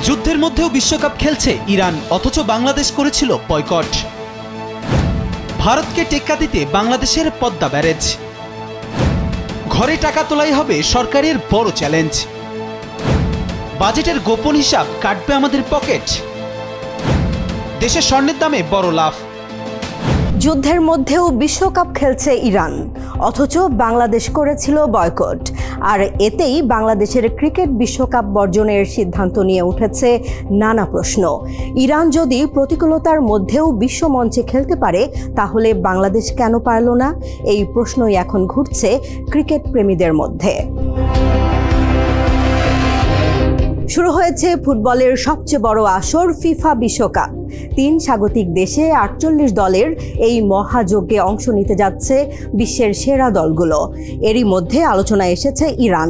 যুদ্ধের মধ্যেও বিশ্বকাপ খেলছে ইরান, অথচ বাংলাদেশ করেছিল বয়কট। ভারতকে টেক্কা দিতে বাংলাদেশের পদ্মা ব্যারেজ। ঘরে টাকা তোলাই হবে সরকারের বড় চ্যালেঞ্জ। বাজেটের গোপন হিসাব কাটবে আমাদের পকেট। দেশের স্বর্ণের দামে বড় লাভ। যুদ্ধের মধ্যেও বিশ্বকাপ খেলছে ইরান, অথচ বাংলাদেশ করেছিল বয়কট। আর এতেই বাংলাদেশের ক্রিকেট বিশ্বকাপ বর্জনের সিদ্ধান্ত নিয়ে উঠেছে নানা প্রশ্ন। ইরান যদি প্রতিকূলতার মধ্যেও বিশ্বমঞ্চে খেলতে পারে, তাহলে বাংলাদেশ কেন পারল না? এই প্রশ্নই এখন ঘুরছে ক্রিকেট প্রেমীদের মধ্যে। শুরু হয়েছে ফুটবলের সবচেয়ে বড় আসর ফিফা বিশ্বকাপ। 3 স্বাগতিক দেশে 48 দলের এই মহাযজ্ঞে অংশ নিতে যাচ্ছে বিশ্বের সেরা দলগুলো। এরই মধ্যে আলোচনায় এসেছে ইরান।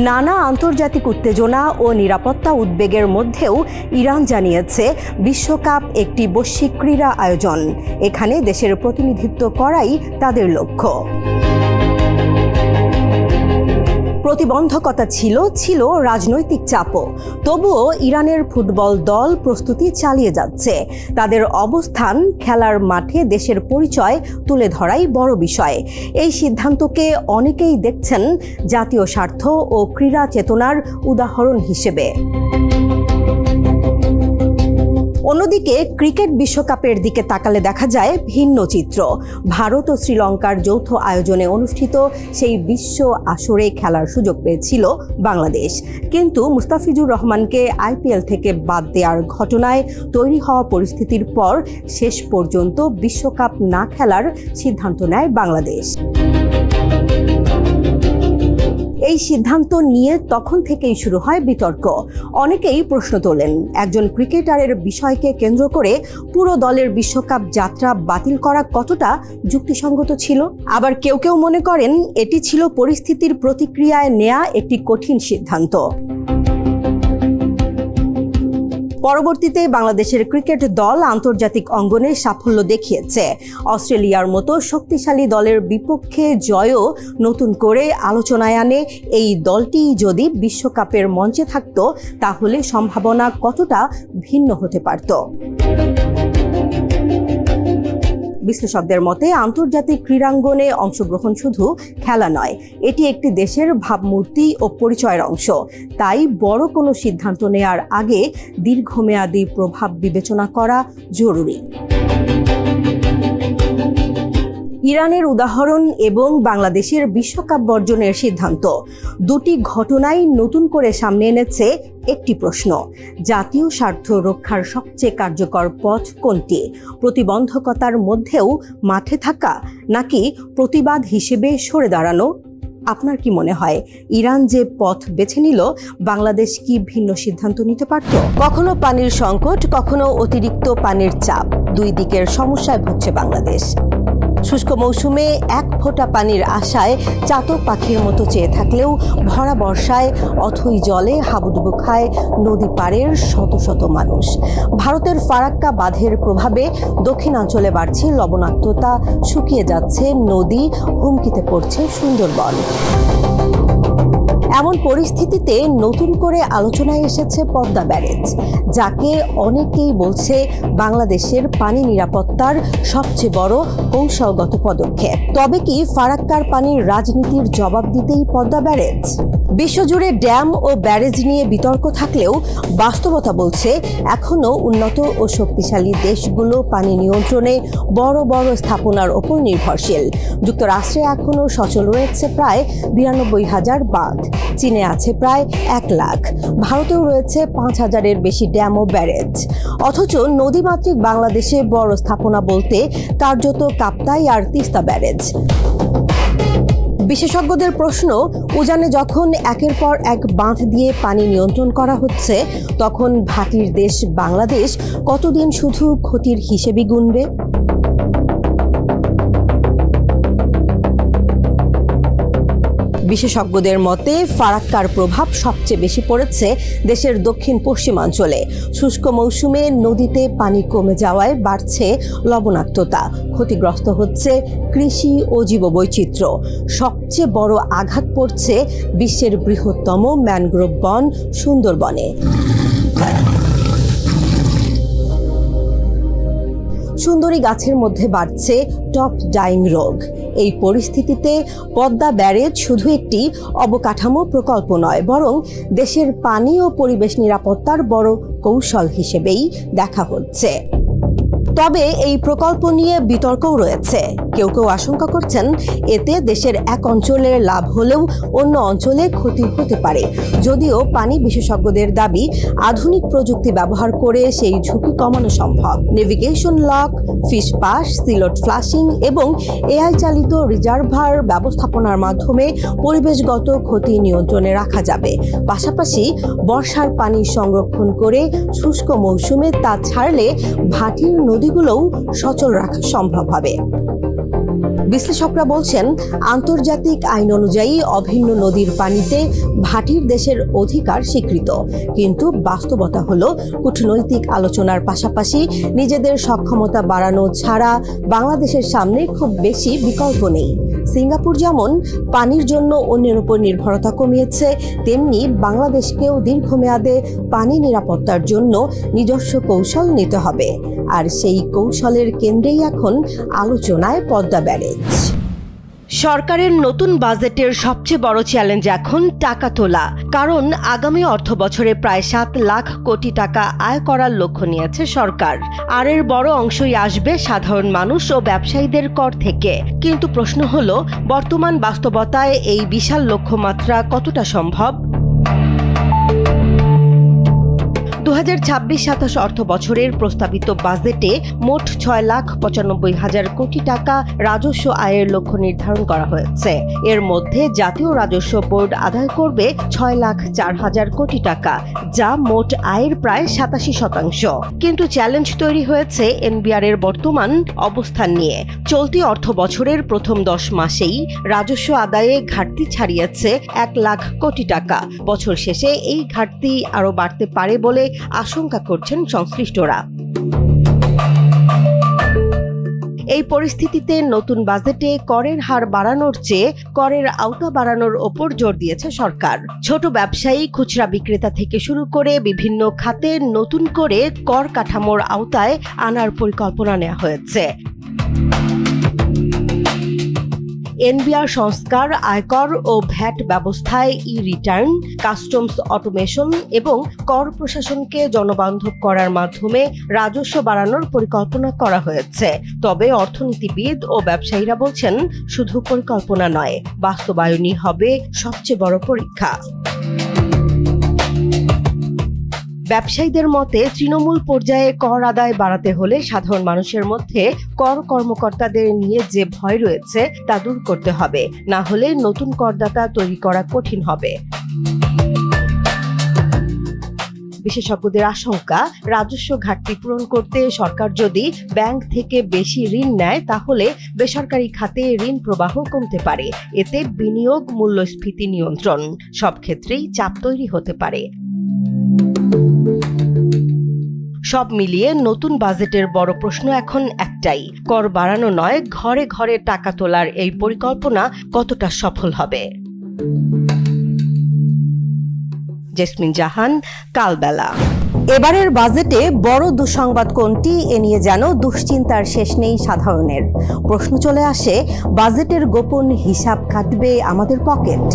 নানা আন্তর্জাতিক উত্তেজনা ও নিরাপত্তা উদ্বেগের মধ্যেও ইরান জানিয়েছে বিশ্বকাপ একটি বৈশ্বিক ক্রীড়া আয়োজন। এখানে দেশের প্রতিনিধিত্ব করাই তাদের লক্ষ্য। প্রতিবন্ধকতা ছিল রাজনৈতিক চাপও। তবুও ইরানের ফুটবল দল প্রস্তুতি চালিয়ে যাচ্ছে। তাদের অবস্থান খেলার মাঠে দেশের পরিচয় তুলে ধরাই বড় বিষয়। এই সিদ্ধান্তকে অনেকেই দেখছেন জাতীয় স্বার্থ ও ক্রীড়া চেতনার উদাহরণ হিসেবে। অন্যদিকে ক্রিকেট বিশ্বকাপের দিকে তাকালে দেখা যায় ভিন্ন চিত্র। ভারত ও শ্রীলঙ্কার যৌথ আয়োজনে অনুষ্ঠিত সেই বিশ্ব আসরে খেলার সুযোগ পেয়েছিল বাংলাদেশ। কিন্তু মুস্তাফিজুর রহমানকে আইপিএল থেকে বাদ দেওয়ার ঘটনায় তৈরি হওয়া পরিস্থিতির পর শেষ পর্যন্ত বিশ্বকাপ না খেলার সিদ্ধান্ত নেয় বাংলাদেশ। এই সিদ্ধান্ত নিয়ে তখন থেকেই শুরু হয় বিতর্ক। অনেকেই প্রশ্ন তোলেন, একজন ক্রিকেটারের বিষয়কে কেন্দ্র করে পুরো দলের বিশ্বকাপ যাত্রা বাতিল করা কতটা যুক্তিসঙ্গত ছিল। আবার কেউ কেউ মনে করেন এটি ছিল পরিস্থিতির প্রতিক্রিয়ায় নেয়া একটি কঠিন সিদ্ধান্ত। পরবর্তীতে বাংলাদেশের ক্রিকেট দল আন্তর্জাতিক অঙ্গনে সাফল্য দেখিয়েছে। অস্ট্রেলিয়ার মতো শক্তিশালী দলের বিপক্ষে জয়ও নতুন করে আলোচনায় আনে এই দলটি যদি বিশ্বকাপের মঞ্চে থাকত, তাহলে সম্ভাবনা কতটা ভিন্ন হতে পারত। বিশ্লেষকদের মতে আন্তর্জাতিক ক্রীড়াঙ্গনে অংশগ্রহণ শুধু খেলা নয়, এটি একটি দেশের ভাবমূর্তি ও পরিচয়ের অংশ। তাই বড় কোনো সিদ্ধান্ত নেয়ার আগে দীর্ঘমেয়াদী প্রভাব বিবেচনা করা জরুরি। ইরানের উদাহরণ এবং বাংলাদেশের বিশ্বকাপ বর্জনের সিদ্ধান্ত, দুটি ঘটনাই নতুন করে সামনে এনেছে একটি প্রশ্ন: জাতীয় স্বার্থ রক্ষার সবচেয়ে কার্যকর পথ কোনটি? প্রতিবন্ধকতার মধ্যেও মাঠে থাকা, নাকি প্রতিবাদ হিসেবে সরে দাঁড়ানো? আপনার কি মনে হয়, ইরান যে পথ বেছে নিল, বাংলাদেশ কি ভিন্ন সিদ্ধান্ত নিতে পারত? কখনো পানির সংকট, কখনো অতিরিক্ত পানির চাপ, দুই দিকের সমস্যায় ভুগছে বাংলাদেশ। শুষ্ক মৌসুমে এক ফোঁটা পানির আশায় চাতক পাখির মতো চেয়ে থাকলেও ভরা বর্ষায় অথই জলে হাবুডুবু খায় নদী পাড়ের শত শত মানুষ। ভারতের ফারাক্কা বাঁধের প্রভাবে দক্ষিণাঞ্চলে বাড়ছে লবণাক্ততা, শুকিয়ে যাচ্ছে নদী, হুমকিতে পড়ছে সুন্দরবন। এমন পরিস্থিতিতে নতুন করে আলোচনায় এসেছে পদ্মা ব্যারেজ, যাকে অনেকেই বলছে বাংলাদেশের পানি নিরাপত্তার সবচেয়ে বড় কৌশলগত পদক্ষেপ। তবে কি ফারাক্কার পানির রাজনীতির জবাব দিতেই পদ্মা ব্যারেজ? বিশ্বজুড়ে ড্যাম ও ব্যারেজ নিয়ে বিতর্ক থাকলেও বাস্তবতা বলছে এখনও উন্নত ও শক্তিশালী দেশগুলো পানি নিয়ন্ত্রণে বড় বড় স্থাপনার ওপর নির্ভরশীল। যুক্তরাষ্ট্রে এখনও সচল রয়েছে প্রায় 92,000 বাঁধ, চীনে আছে প্রায় 1 লাখ, ভারতেও রয়েছে 5,000-এর বেশি ড্যাম ও ব্যারেজ। অথচ নদীমাতৃক বাংলাদেশে বড় স্থাপনা বলতে কার্যত কাপ্তাই আর তিস্তা ব্যারেজ। বিশেষজ্ঞদের প্রশ্ন, উজানে যখন একের পর এক বাঁধ দিয়ে পানি নিয়ন্ত্রণ করা হচ্ছে, তখন ভাটির দেশ বাংলাদেশ কতদিন শুধু ক্ষতির হিসেবই গুনবে? বিশেষজ্ঞদের মতে ফারাক্কার প্রভাব সবচেয়ে বেশি পড়েছে দেশের দক্ষিণ পশ্চিমাঞ্চলে। শুষ্ক মৌসুমে নদীতে পানি কমে যাওয়ায় বাড়ছে লবণাক্ততা, ক্ষতিগ্রস্ত হচ্ছে কৃষি ও জীববৈচিত্র্য। সবচেয়ে বড় আঘাত পড়ছে বিশ্বের বৃহত্তম ম্যানগ্রোভ বন সুন্দরবনে। সুন্দরী গাছের মধ্যে বাড়ছে টপ ডাইং রোগ। এই পরিস্থিতিতে পদ্মা ব্যারেজ শুধু একটি অবকাঠামো প্রকল্প নয়, বরং দেশের পানি ও পরিবেশ নিরাপত্তার বড় কৌশল হিসেবেই দেখা হচ্ছে। তবে এই প্রকল্প নিয়ে বিতর্কও রয়েছে। কেউ কেউ আশঙ্কা করছেন এতে দেশের এক অঞ্চলের লাভ হলেও অন্য অঞ্চলে ক্ষতি হতে পারে। যদিও পানি বিশেষজ্ঞদের দাবি, আধুনিক প্রযুক্তি ব্যবহার করে সেই ঝুঁকি কমানো সম্ভব। Navigation lock, fish pass, silt flushing এবং এআই চালিত রিজার্ভার ব্যবস্থাপনার মাধ্যমে পরিবেশগত ক্ষতি নিয়ন্ত্রণে রাখা যাবে। পাশাপাশি বর্ষার পানি সংরক্ষণ করে শুষ্ক মৌসুমে তা ছাড়লে ভাটির নদীগুলোও সচল রাখা সম্ভব হবে। বিশ্লেষকরা বলছেন, আন্তর্জাতিক আইন অনুযায়ী অভিন্ন নদীর পানিতে ভাটির দেশের অধিকার স্বীকৃত, কিন্তু বাস্তবতা হলো কূটনৈতিক আলোচনার পাশাপাশি নিজেদের সক্ষমতা বাড়ানো ছাড়া বাংলাদেশের সামনে খুব বেশি বিকল্প নেই। সিঙ্গাপুর যেমন পানির জন্য অন্যের উপর নির্ভরতা কমিয়েছে, তেমনি বাংলাদেশকেও দীর্ঘমেয়াদে পানি নিরাপত্তার জন্য নিজস্ব কৌশল নিতে হবে। আর সেই কৌশলের কেন্দ্রেই এখন আলোচনায় পদ্মা ব্যারেজ। সরকারের নতুন বাজেটের সবচেয়ে বড় চ্যালেঞ্জ এখন টাকা তোলা। কারণ আগামী অর্থবছরে প্রায় 7 লাখ কোটি টাকা আয় করার লক্ষ্য নিয়েছে সরকার। আর এর বড় অংশই আসবে সাধারণ মানুষ ও ব্যবসায়ীদের কর থেকে। কিন্তু প্রশ্ন হলো, বর্তমান বাস্তবতায় এই বিশাল লক্ষ্যমাত্রা কতটা সম্ভব? 2026-27 অর্থ বছরের প্রস্তাবিত বাজেটে মোট 6,95,000 কোটি টাকা রাজস্ব আয়ের লক্ষ্য নির্ধারণ করা হয়েছে। এর মধ্যে জাতীয় রাজস্ব বোর্ড আদায় করবে 6,04,000 কোটি টাকা, যা মোট আয়ের প্রায় 87%। কিন্তু চ্যালেঞ্জ তৈরি হয়েছে এনবিআর এর বর্তমান অবস্থান নিয়ে। চলতি অর্থ বছরের প্রথম 10 মাসেই রাজস্ব আদায়ে ঘাটতি ছাড়িয়েছে 1 লাখ কোটি টাকা। বছর শেষে এই ঘাটতি আরও বাড়তে পারে বলে আশঙ্কা করছেন সংশ্লিষ্টরা। এই পরিস্থিতিতে নতুন বাজেটে করের হার বাড়ানোর চেয়ে করের আওতা বাড়ানোর ওপর জোর দিয়েছে সরকার। ছোট ব্যবসায়ী, খুচরা বিক্রেতা থেকে শুরু করে বিভিন্ন খাতে নতুন করে কর কাঠামোর আওতায় আনার পরিকল্পনা নেওয়া হয়েছে। এনবিআর সংস্কার, আয়কর ও ভ্যাট ব্যবস্থায় ই-রিটার্ন, কাস্টমস অটোমেশন এবং কর প্রশাসনকে জনবান্ধব করার মাধ্যমে রাজস্ব বাড়ানোর পরিকল্পনা করা হয়েছে। তবে অর্থনীতিবিদ ও ব্যবসায়ীরা বলছেন, শুধু পরিকল্পনা নয়, বাস্তবায়নই হবে সবচেয়ে বড় পরীক্ষা। ব্যবসায়ীদের মতে, তৃণমূল পর্যায়ে কর আদায় বাড়াতে হলে সাধারণ মানুষের মধ্যে কর কর্মকর্তাদের নিয়ে যে ভয় রয়েছে তা দূর করতে হবে, না হলে নতুন করদাতা তৈরি করা কঠিন হবে। বিশেষজ্ঞদের আশঙ্কা, রাজস্ব ঘাটতি পূরণ করতে সরকার যদি ব্যাংক থেকে বেশি ঋণ নেয়, তাহলে বেসরকারি খাতে ঋণ প্রবাহ কমতে পারে। এতে বিনিয়োগ, মূল্যস্ফীতি নিয়ন্ত্রণ সব ক্ষেত্রেই চাপ তৈরি হতে পারে। সব মিলিয়ে নতুন বাজেটের বড় প্রশ্ন এখন একটাই, কর বাড়ানো নয়, ঘরে ঘরে টাকা তোলার এই পরিকল্পনা কতটা সফল হবে। জেসমিন জাহান, কালবেলা। এবারের বাজেটে বড় দুঃসংবাদ কোনটি, এ নিয়ে যেন দুশ্চিন্তার শেষ নেই সাধারণের। প্রশ্ন চলে আসে, বাজেটের গোপন হিসাব কাটবে আমাদের পকেট?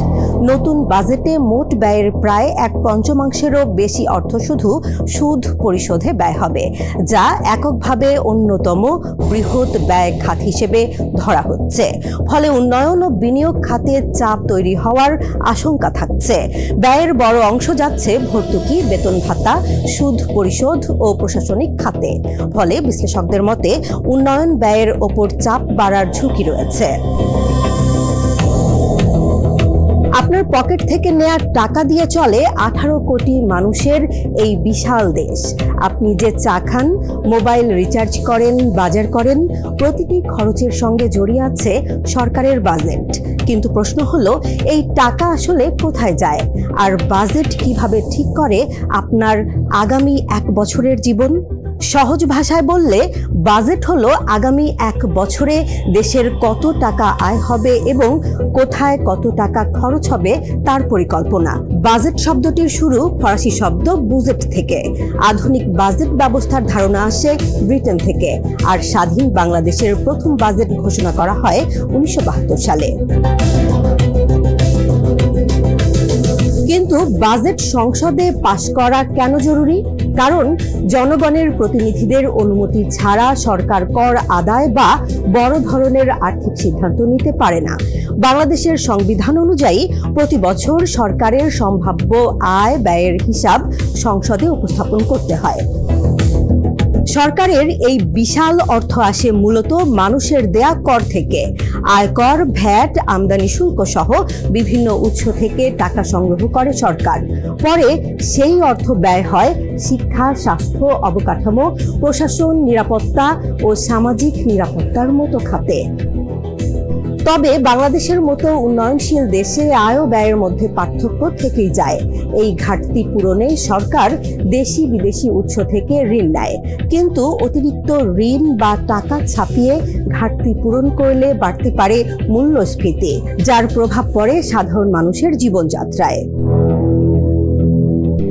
নতুন বাজেটে মোট ব্যয়ের প্রায় 1/5-এরও বেশি অর্থ শুধু সুদ পরিশোধে ব্যয় হবে, যা এককভাবে অন্যতম বৃহৎ ব্যয় খাত হিসেবে ধরা হচ্ছে। ফলে উন্নয়ন ও বিনিয়োগ খাতে চাপ তৈরি হওয়ার আশঙ্কা থাকছে। ব্যয়ের বড় অংশ যাচ্ছে ভর্তুকি, বেতন ভাতা, সুদ পরিশোধ ও প্রশাসনিক খাতে। ফলে বিশ্লেষকদের মতে উন্নয়ন ব্যয়ের ওপর চাপ বাড়ার ঝুঁকি রয়েছে। আপনার পকেট থেকে নেওয়া টাকা দিয়ে চলে 18 কোটি মানুষের এই বিশাল দেশ। আপনি যে চা খান, মোবাইল রিচার্জ করেন, বাজার করেন, প্রতিটি খরচের সঙ্গে জড়িয়ে আছে সরকারের বাজেট। কিন্তু প্রশ্ন হলো, এই টাকা আসলে কোথায় যায়? আর বাজেট কিভাবে ঠিক করে আপনার আগামী 1 বছরের জীবন? সহজ ভাষায় বললে বাজেট হলো আগামী 1 বছরে দেশের কত টাকা আয় হবে এবং কোথায় কত টাকা খরচ হবে তার পরিকল্পনা। বাজেট শব্দটির শুরু ফরাসি শব্দ বুজেট থেকে। আধুনিক বাজেট ব্যবস্থার ধারণা আসে ব্রিটেন থেকে, আর স্বাধীন বাংলাদেশের প্রথম বাজেট ঘোষণা করা হয় 1972 সালে। কিন্তু বাজেট সংসদে পাশ করা কেন জরুরি? কারণ জনগণের প্রতিনিধিদের অনুমতি ছাড়া সরকার কর আদায় বা বড় ধরনের আর্থিক সিদ্ধান্ত নিতে পারে না। বাংলাদেশের সংবিধান অনুযায়ী প্রতি বছর সরকারের সম্ভাব্য আয় ব্যয়ের হিসাব সংসদে উপস্থাপন করতে হয়। সরকারের এই বিশাল অর্থ আসে মূলত মানুষের দেয়া কর থেকে। আয়কর, ভ্যাট, আমদানি শুল্ক সহ বিভিন্ন উৎস থেকে টাকা সংগ্রহ করে সরকার। পরে সেই অর্থ ব্যয় হয় শিক্ষা, স্বাস্থ্য, অবকাঠামো, প্রশাসন, নিরাপত্তা ও সামাজিক নিরাপত্তার মতো খাতে। তবে বাংলাদেশের মতো উন্নয়নশীল দেশে আয় ও ব্যয়ের মধ্যে পার্থক্য থেকেই যায়। এই ঘাটতি পূরণে সরকার দেশি বিদেশি উৎস থেকে ঋণ নেয়, কিন্তু অতিরিক্ত ঋণ বা টাকা ছাপিয়ে ঘাটতি পূরণ করলে বাড়তে পারে মূল্যস্ফীতি, যার প্রভাব পড়ে সাধারণ মানুষের জীবনযাত্রায়।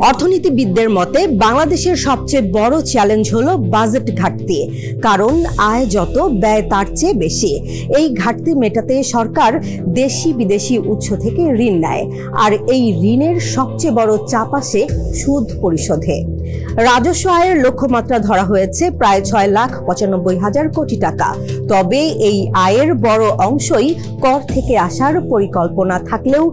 অর্থনীতিবিদদের মতে বাংলাদেশের সবচেয়ে বড় চ্যালেঞ্জ হলো বাজেট ঘাটতি। কারণ আয় যত, ব্যয় তার চেয়ে বেশি। এই ঘাটতি মেটাতে সরকার দেশি বিদেশি উৎস থেকে ঋণ নেয়, আর এই ঋণের সবচেয়ে বড় চাপ আসে সুদ পরিশোধে। রাজস্ব আয়ের লক্ষ্যমাত্রা ধরা হয়েছে প্রায় 6,95,000 কোটি টাকা। তবে এই আয়ের বড় অংশই কর থেকে আসার পরিকল্পনা থাকলেও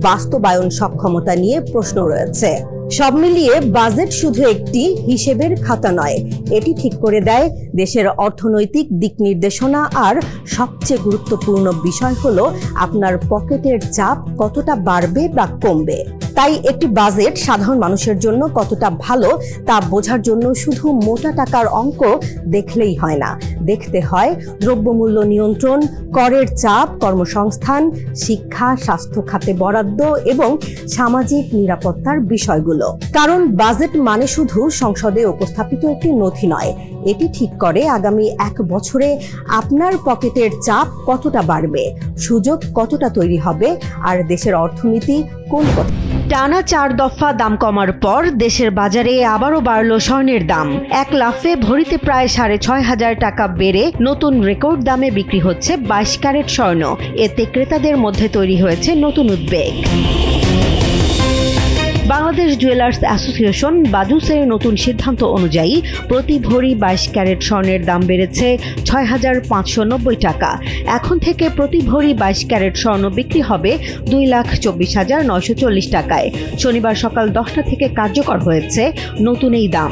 বাস্তবায়ন সক্ষমতা নিয়ে প্রশ্ন রয়েছে। সব মিলিয়ে বাজেট শুধু একটি হিসেবের খাতা নয়, এটি ঠিক করে দেয় দেশের অর্থনৈতিক দিক নির্দেশনা। আর সবচেয়ে গুরুত্বপূর্ণ বিষয় হলো আপনার পকেটের চাপ কতটা বাড়বে বা কমবে। তাই একটি বাজেট সাধারণ মানুষের জন্য কতটা ভালো তা বোঝার জন্য শুধু মোটা টাকার অঙ্ক দেখলেই হয় না, দেখতে হয় দ্রব্যমূল্য নিয়ন্ত্রণ, করের চাপ, কর্মসংস্থান, শিক্ষা, স্বাস্থ্য খাতে বরাদ্দ এবং সামাজিক নিরাপত্তার বিষয়গুলো। কারণ বাজেট মানে শুধু সংসদে উপস্থাপিত একটি নথি নয়, এটি ঠিক করে আগামী 1 বছরে আপনার পকেটের চাপ কতটা বাড়বে, সুযোগ কতটা তৈরি হবে, আর দেশের অর্থনীতি কোন পথে। টানা 4 দফা দাম কমার পর দেশের বাজারে আবারও বাড়ল স্বর্ণের দাম। 1 লাফে ভরিতে প্রায় 6,500 টাকা বেড়ে নতুন রেকর্ড দামে বিক্রি হচ্ছে 22 ক্যারেট স্বর্ণ। এতে ক্রেতাদের মধ্যে তৈরি হয়েছে নতুন উদ্বেগ। বাংলাদেশ জুয়েলার্স অ্যাসোসিয়েশন বাজুসের নতুন সিদ্ধান্ত অনুযায়ী প্রতি ভরি 22 ক্যারেট স্বর্ণের দাম বেড়েছে 6,590 টাকা। এখন থেকে প্রতি ভরি 22 ক্যারেট স্বর্ণ বিক্রি হবে 2,24,940 টাকায়। শনিবার সকাল 10টা থেকে কার্যকর হয়েছে নতুন এই দাম।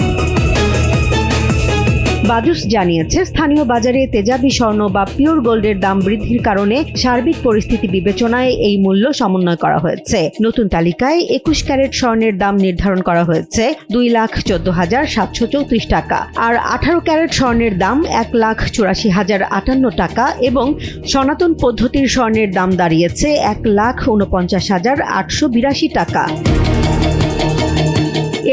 বাজুস জানিয়েছে, স্থানীয় বাজারে তেজাবি স্বর্ণ বা পিওর গোল্ডের দাম বৃদ্ধির কারণে সার্বিক পরিস্থিতি বিবেচনায় এই মূল্য সমন্বয় করা হয়েছে। নতুন তালিকায় 21 ক্যারেট স্বর্ণের দাম নির্ধারণ করা হয়েছে 2,14,734 টাকা, আর 18 ক্যারেট স্বর্ণের দাম 1,84,058 টাকা এবং সনাতন পদ্ধতির স্বর্ণের দাম দাঁড়িয়েছে 1,49,882 টাকা।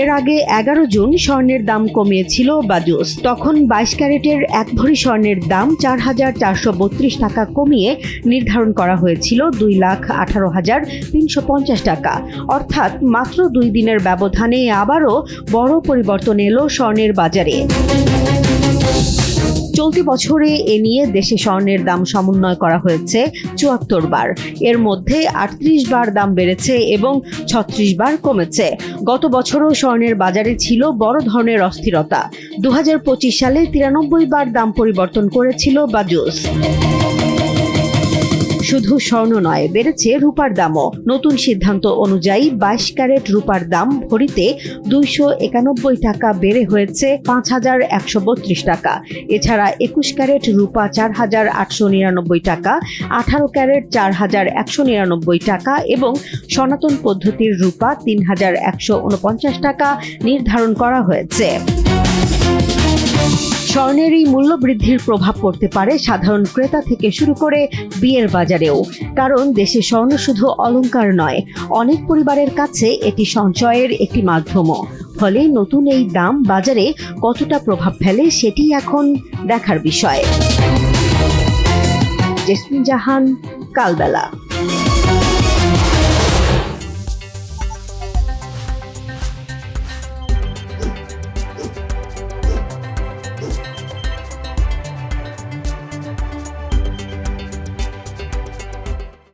এর আগে 11 জুন স্বর্ণের দাম কমিয়েছিল বাজুস। তখন 22 ক্যারেটের 1 ভরি স্বর্ণের দাম 4,432 টাকা কমিয়ে নির্ধারণ করা হয়েছিল 2,18,350 টাকা। অর্থাৎ মাত্র 2 দিনের ব্যবধানে আবারও বড় পরিবর্তন এলো স্বর্ণের বাজারে। চলতি বছরে এ নিয়ে দেশে স্বর্ণের দাম সমন্বয় করা হয়েছে 74 বার। এর মধ্যে 38 বার দাম বেড়েছে এবং 36 বার কমেছে। গত বছরও স্বর্ণের বাজারে ছিল বড় ধরনের অস্থিরতা। 2025 সালে 93 বার দাম পরিবর্তন করেছিল বাজুস। শুধু স্বর্ণ নয়, বেড়েছে রূপার দামও। নতুন সিদ্ধান্ত অনুযায়ী 22 ক্যারেট রূপার দাম ভরিতে 291 টাকা বেড়ে হয়েছে 5,132 টাকা। এছাড়া 21 ক্যারেট রূপা 4,899 টাকা, 18 ক্যারেট 4,199 টাকা এবং সনাতন পদ্ধতির রূপা 3,149 টাকা নির্ধারণ করা হয়েছে। স্বর্ণের এই মূল্য বৃদ্ধির প্রভাব পড়তে পারে সাধারণ ক্রেতা থেকে শুরু করে বিয়ের বাজারেও। কারণ দেশে স্বর্ণ শুধু অলংকার নয়, অনেক পরিবারের কাছে এটি সঞ্চয়ের একটি মাধ্যমও। ফলে নতুন এই দাম বাজারে কতটা প্রভাব ফেলে সেটি এখন দেখার বিষয়। জেসমিন জাহান, কালবেলা।